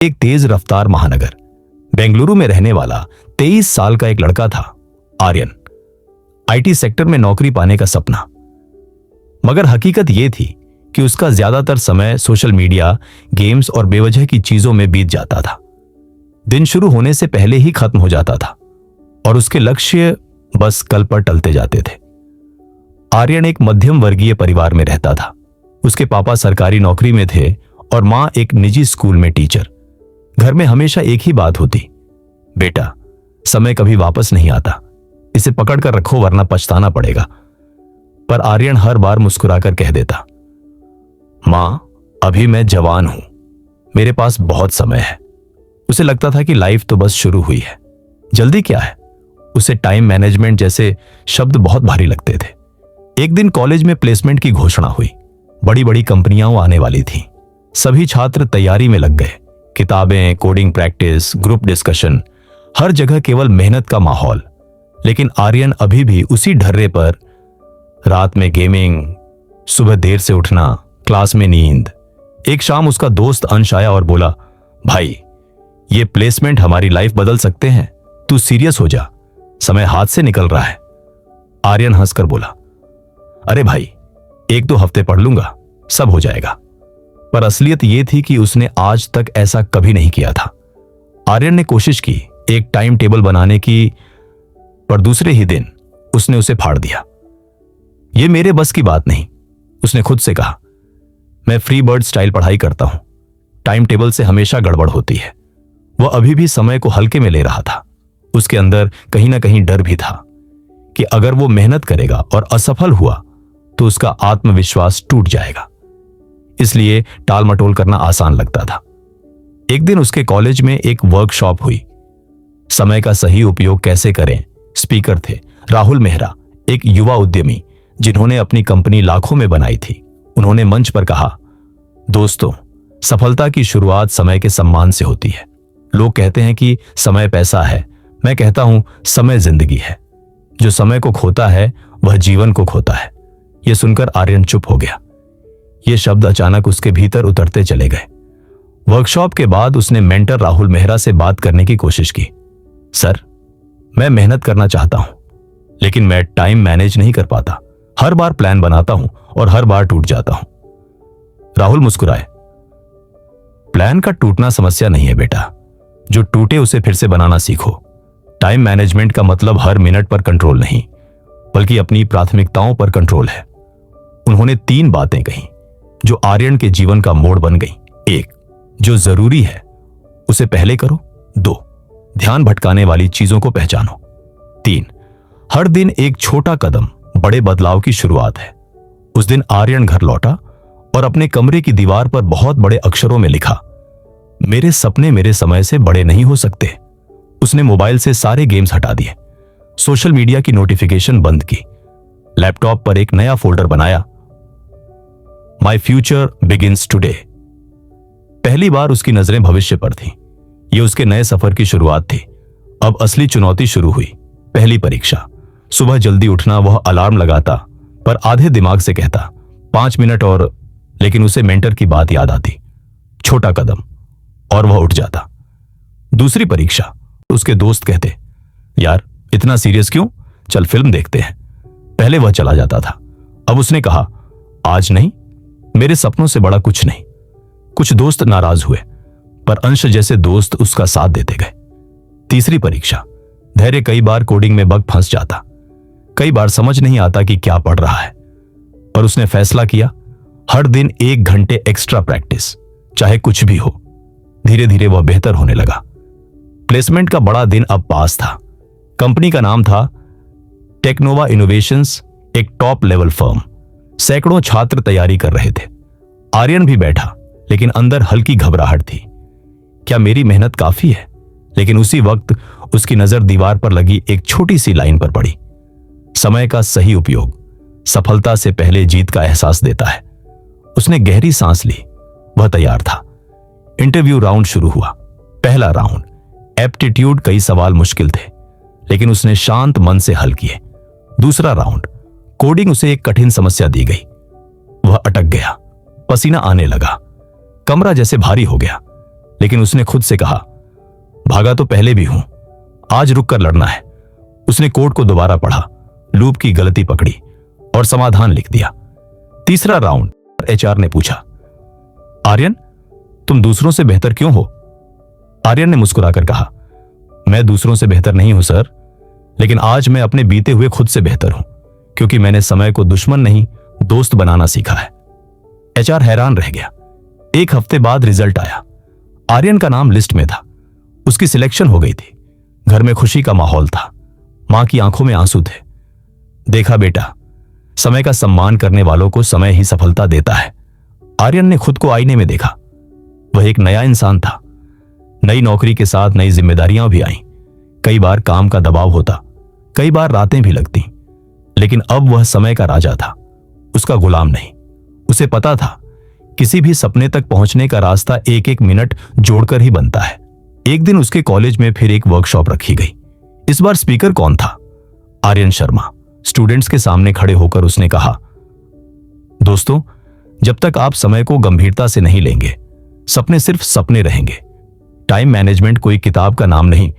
एक तेज रफ्तार महानगर बेंगलुरु में रहने वाला 23 साल का एक लड़का था, आर्यन। आईटी सेक्टर में नौकरी पाने का सपना। मगर हकीकत यह थी कि उसका ज्यादातर समय सोशल मीडिया, गेम्स और बेवजह की चीजों में बीत जाता था। दिन शुरू होने से पहले ही खत्म हो जाता था और उसके लक्ष्य बस कल पर टलते जाते थे। आर्यन एक मध्यम वर्गीय परिवार में रहता था। उसके पापा सरकारी नौकरी में थे और मां एक निजी स्कूल में टीचर। घर में हमेशा एक ही बात होती, बेटा समय कभी वापस नहीं आता, इसे पकड़ कर रखो वरना पछताना पड़ेगा। पर आर्यन हर बार मुस्कुराकर कह देता, मां अभी मैं जवान हूं, मेरे पास बहुत समय है। उसे लगता था कि लाइफ तो बस शुरू हुई है, जल्दी क्या है। उसे टाइम मैनेजमेंट जैसे शब्द बहुत भारी लगते थे। एक दिन कॉलेज में प्लेसमेंट की घोषणा हुई। बड़ी बड़ी कंपनियां आने वाली थीं। सभी छात्र तैयारी में लग गए। किताबें, कोडिंग प्रैक्टिस, ग्रुप डिस्कशन, हर जगह केवल मेहनत का माहौल। लेकिन आर्यन अभी भी उसी ढर्रे पर, रात में गेमिंग, सुबह देर से उठना, क्लास में नींद। एक शाम उसका दोस्त अंश आया और बोला, भाई ये प्लेसमेंट हमारी लाइफ बदल सकते हैं, तू सीरियस हो जा, समय हाथ से निकल रहा है। आर्यन हंसकर बोला, अरे भाई 1-2 हफ्ते पढ़ लूंगा, सब हो जाएगा। पर असलियत यह थी कि उसने आज तक ऐसा कभी नहीं किया था। आर्यन ने कोशिश की एक टाइम टेबल बनाने की, पर दूसरे ही दिन उसने उसे फाड़ दिया। यह मेरे बस की बात नहीं, उसने खुद से कहा। मैं फ्री बर्ड स्टाइल पढ़ाई करता हूं, टाइम टेबल से हमेशा गड़बड़ होती है। वह अभी भी समय को हल्के में ले रहा था। उसके अंदर कहीं ना कहीं डर भी था कि अगर वो मेहनत करेगा और असफल हुआ तो उसका आत्मविश्वास टूट जाएगा। इसलिए टाल मटोल करना आसान लगता था। एक दिन उसके कॉलेज में एक वर्कशॉप हुई, समय का सही उपयोग कैसे करें। स्पीकर थे राहुल मेहरा, एक युवा उद्यमी जिन्होंने अपनी कंपनी लाखों में बनाई थी। उन्होंने मंच पर कहा, दोस्तों सफलता की शुरुआत समय के सम्मान से होती है। लोग कहते हैं कि समय पैसा है, मैं कहता हूं समय जिंदगी है। जो समय को खोता है वह जीवन को खोता है। यह सुनकर आर्यन चुप हो गया। ये शब्द अचानक उसके भीतर उतरते चले गए। वर्कशॉप के बाद उसने मेंटर राहुल मेहरा से बात करने की कोशिश की। सर मैं मेहनत करना चाहता हूं, लेकिन मैं टाइम मैनेज नहीं कर पाता। हर बार प्लान बनाता हूं और हर बार टूट जाता हूं। राहुल मुस्कुराए, प्लान का टूटना समस्या नहीं है बेटा, जो टूटे उसे फिर से बनाना सीखो। टाइम मैनेजमेंट का मतलब हर मिनट पर कंट्रोल नहीं, बल्कि अपनी प्राथमिकताओं पर कंट्रोल है। उन्होंने 3 बातें कही जो आर्यन के जीवन का मोड़ बन गई। 1, जो जरूरी है उसे पहले करो। 2, ध्यान भटकाने वाली चीजों को पहचानो। 3, हर दिन एक छोटा कदम बड़े बदलाव की शुरुआत है। उस दिन आर्यन घर लौटा और अपने कमरे की दीवार पर बहुत बड़े अक्षरों में लिखा, मेरे सपने मेरे समय से बड़े नहीं हो सकते। उसने मोबाइल से सारे गेम्स हटा दिए, सोशल मीडिया की नोटिफिकेशन बंद की, लैपटॉप पर एक नया फोल्डर बनाया, माई फ्यूचर बिगिंस टुडे। पहली बार उसकी नजरें भविष्य पर थीं। यह उसके नए सफर की शुरुआत थी। अब असली चुनौती शुरू हुई। पहली परीक्षा। सुबह जल्दी उठना। वह अलार्म लगाता पर आधे दिमाग से कहता 5 मिनट और, लेकिन उसे मेंटर की बात याद आती, छोटा कदम, और वह उठ जाता। दूसरी परीक्षा। उसके दोस्त कहते, यार इतना सीरियस क्यों, चल फिल्म देखते हैं। पहले वह चला जाता था, अब उसने कहा, आज नहीं, मेरे सपनों से बड़ा कुछ नहीं। कुछ दोस्त नाराज हुए, पर अंश जैसे दोस्त उसका साथ देते गए। तीसरी परीक्षा। धैर्य। कई बार कोडिंग में बग फंस जाता, कई बार समझ नहीं आता कि क्या पढ़ रहा है, पर उसने फैसला किया, हर दिन 1 घंटे एक्स्ट्रा प्रैक्टिस, चाहे कुछ भी हो। धीरे धीरे वह बेहतर होने लगा। प्लेसमेंट का बड़ा दिन अब पास था। कंपनी का नाम था टेक्नोवा इनोवेशंस, एक टॉप लेवल फर्म। सैकड़ों छात्र तैयारी कर रहे थे। आर्यन भी बैठा, लेकिन अंदर हल्की घबराहट थी। क्या मेरी मेहनत काफी है? लेकिन उसी वक्त उसकी नजर दीवार पर लगी एक छोटी सी लाइन पर पड़ी, समय का सही उपयोग सफलता से पहले जीत का एहसास देता है। उसने गहरी सांस ली। वह तैयार था। इंटरव्यू राउंड शुरू हुआ। पहला राउंड एप्टीट्यूड। कई सवाल मुश्किल थे, लेकिन उसने शांत मन से हल किए। दूसरा राउंड कोडिंग। उसे एक कठिन समस्या दी गई, वह अटक गया। पसीना आने लगा, कमरा जैसे भारी हो गया, लेकिन उसने खुद से कहा, भागा तो पहले भी हूं, आज रुक कर लड़ना है। उसने कोड को दोबारा पढ़ा, लूप की गलती पकड़ी और समाधान लिख दिया। तीसरा राउंड, एचआर ने पूछा, आर्यन तुम दूसरों से बेहतर क्यों हो? आर्यन ने मुस्कुराकर कहा, मैं दूसरों से बेहतर नहीं हूं सर, लेकिन आज मैं अपने बीते हुए खुद से बेहतर हूं, क्योंकि मैंने समय को दुश्मन नहीं दोस्त बनाना सीखा है। एचआर हैरान रह गया। एक हफ्ते बाद रिजल्ट आया। आर्यन का नाम लिस्ट में था। उसकी सिलेक्शन हो गई थी। घर में खुशी का माहौल था। मां की आंखों में आंसू थे। देखा बेटा, समय का सम्मान करने वालों को समय ही सफलता देता है। आर्यन ने खुद को आईने में देखा। वह एक नया इंसान था। नई नौकरी के साथ नई जिम्मेदारियां भी आईं। कई बार काम का दबाव होता, कई बार रातें भी लगती, लेकिन अब वह समय का राजा था, उसका गुलाम नहीं। उसे पता था किसी भी सपने तक पहुंचने का रास्ता एक एक मिनट जोड़कर ही बनता है। एक दिन उसके कॉलेज में फिर एक वर्कशॉप रखी गई। इस बार स्पीकर कौन था? आर्यन शर्मा। स्टूडेंट्स के सामने खड़े होकर उसने कहा, दोस्तों, जब तक आप समय को गंभीरता से नहीं लेंगे, सपने सिर्फ सपने रहेंगे। टाइम मैनेजमेंट कोई किताब का नाम नहीं,